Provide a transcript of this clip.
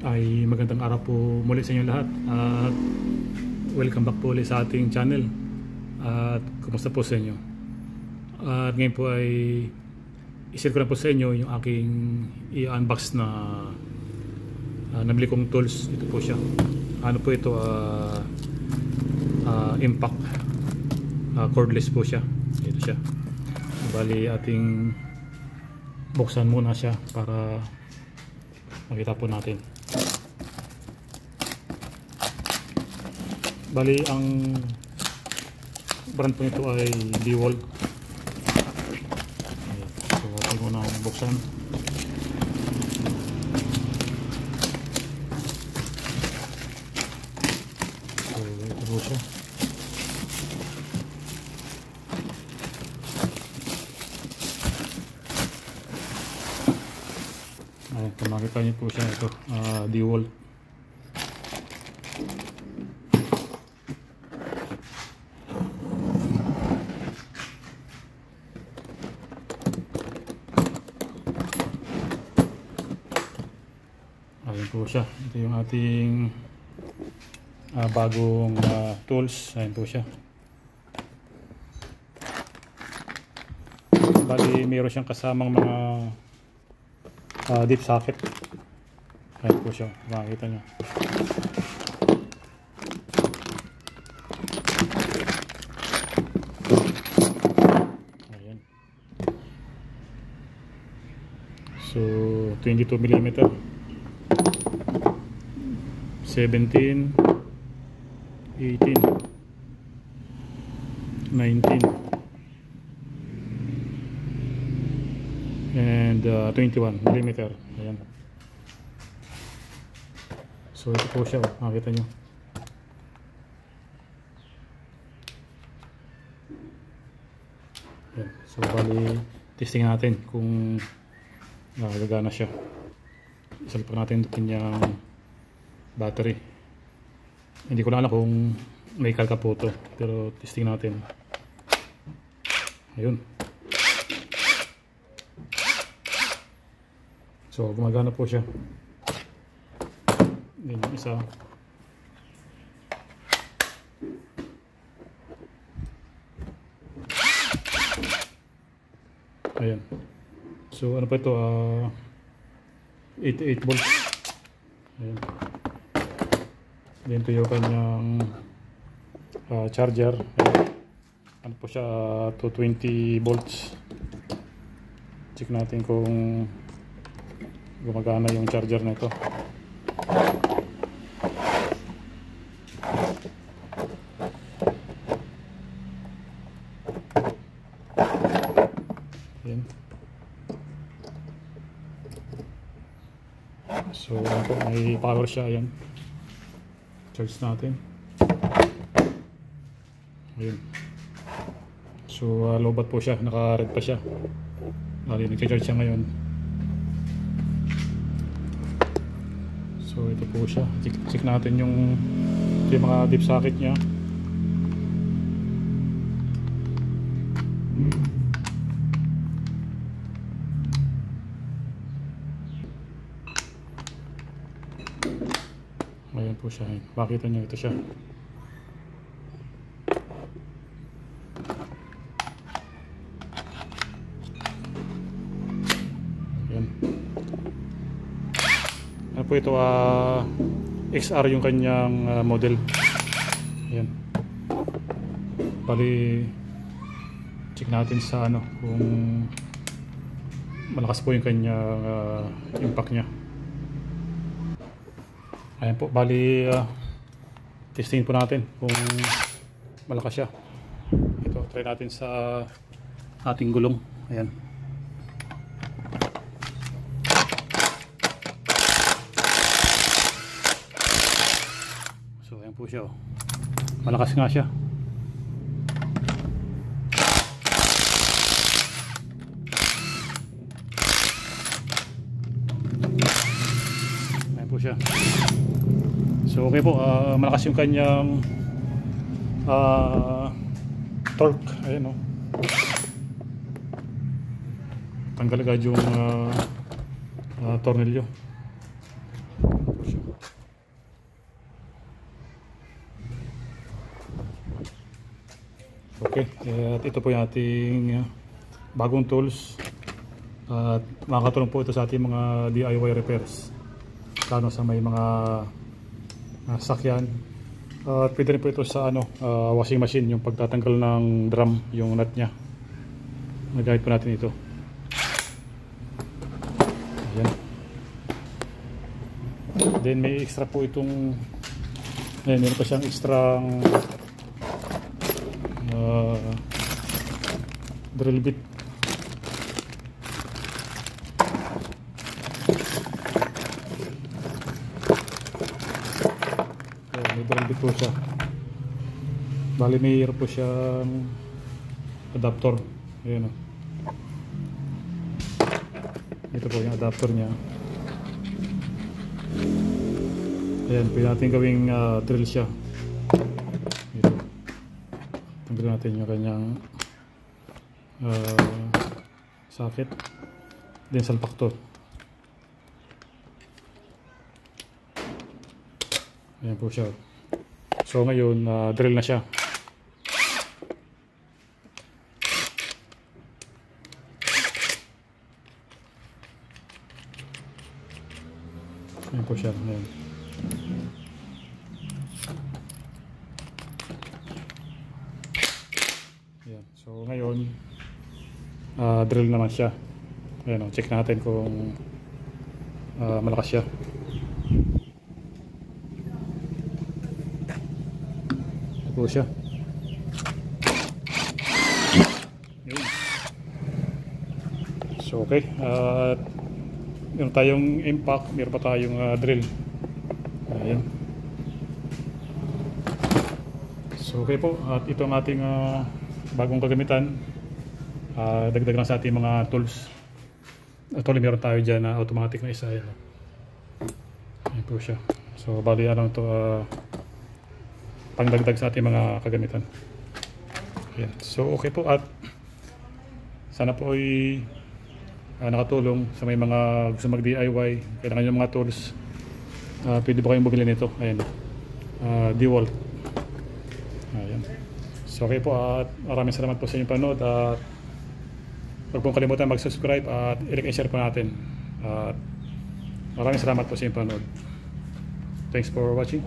Ay magandang araw po muli sa inyo lahat at welcome back po ulit sa ating channel. At kumusta po sa inyo? At ngayon po ay i-share ko na po sa inyo yung aking i-unbox na nabili kong tools. Ito po siya. Ano po ito? Impact cordless po siya. Ito siya. Bali ating buksan muna siya para makita po natin. Bali ang brand po nito ay DeWalt. So ating muna buksan. So ito po siya. Ayan, kung makita niyo po siya, ito DeWalt. Ayan po siya. Ito yung ating bagong tools. Ayan po siya. Bali mayroon siyang kasamang mga deep socket. Ayan po siya. Makikita nyo. Ayan. So 22mm, 17, 18, 19 and 21mm. Ayan. So ito po siya, makita nyo. Ayan. So bali testing natin kung gagana siya. Isalpak natin ito kanyang battery. Hindi ko na alam kung may kalka po ito, pero testing natin. Ayun. So gumagana po siya. Yan yung isa. Ayan. So ano pa ito? 88 volts. Ayan. Then ito yung kanyang charger. Ano po siya? 220 volts. Check natin kung gumagana yung charger na ito. Ayan. So ano po, may power siya. Ayan. Charge natin. Ayun. So lobat po siya, naka-red pa siya. Nag-charge siya ngayon. So ito po siya. Check natin yung mga deep socket niya. Ayan po siya. Makita nyo, ito siya. Ayan. Ano po ito? XR yung kanyang model. Ayan. Bali check natin sa ano kung malakas po yung kanyang impact nya. Ayan po, bali testingin po natin kung malakas siya. Ito, try natin sa ating gulong. Ayan. So ayan po siya. Malakas nga siya. Ayan po siya. So okay po, malakas yung kanyang torque. Ayan o. Tanggal agad yung tornilyo. po siya. Okay, at ito po yung ating bagong tools. At makakatulong po ito sa ating mga DIY repairs. Lalo sa may mga sakyan. At pwede rin po ito sa washing machine, yung pagtatanggal ng drum, yung nut nya. Nagamit po natin ito. Ayan. Then may extra po itong, ayan, meron pa siyang extra drill bit. Ayan, may drill bit po siya. Bali mayroon po siyang adapter. Ayan, ito po yung adapter nya. Ayan, pwede natin gawing drill siya. Ito. Tanggalin natin yung kanyang socket. Then salpak to. Ayan po siya. So ngayon, drill na siya. Ayan po siya. Ayan. Ayan. So ngayon, drill naman siya. Ayan, check natin kung malakas siya. Ayan po siya. Ayan. So okay. Meron tayong impact, meron pa tayong drill. Ayan. So okay po, at ito ang ating bagong kagamitan. Dagdag lang sa ating mga tools. Actually meron tayo dyan na automatic na isa. Ayan. Ayan po siya. So bali ano ito, pangdagdag sa ating mga kagamitan. Ayan. So okay po, at sana po ay nakatulong sa may mga gusto mag DIY, kailangan yung mga tools. Pwede ba kayong bumili nito? Ayan, DeWalt. Ayan. So okay po, at maraming salamat po sa inyong panood, at huwag pong kalimutan mag-subscribe at i-like and share po natin. At maraming salamat po sa inyong panood. Thanks for watching.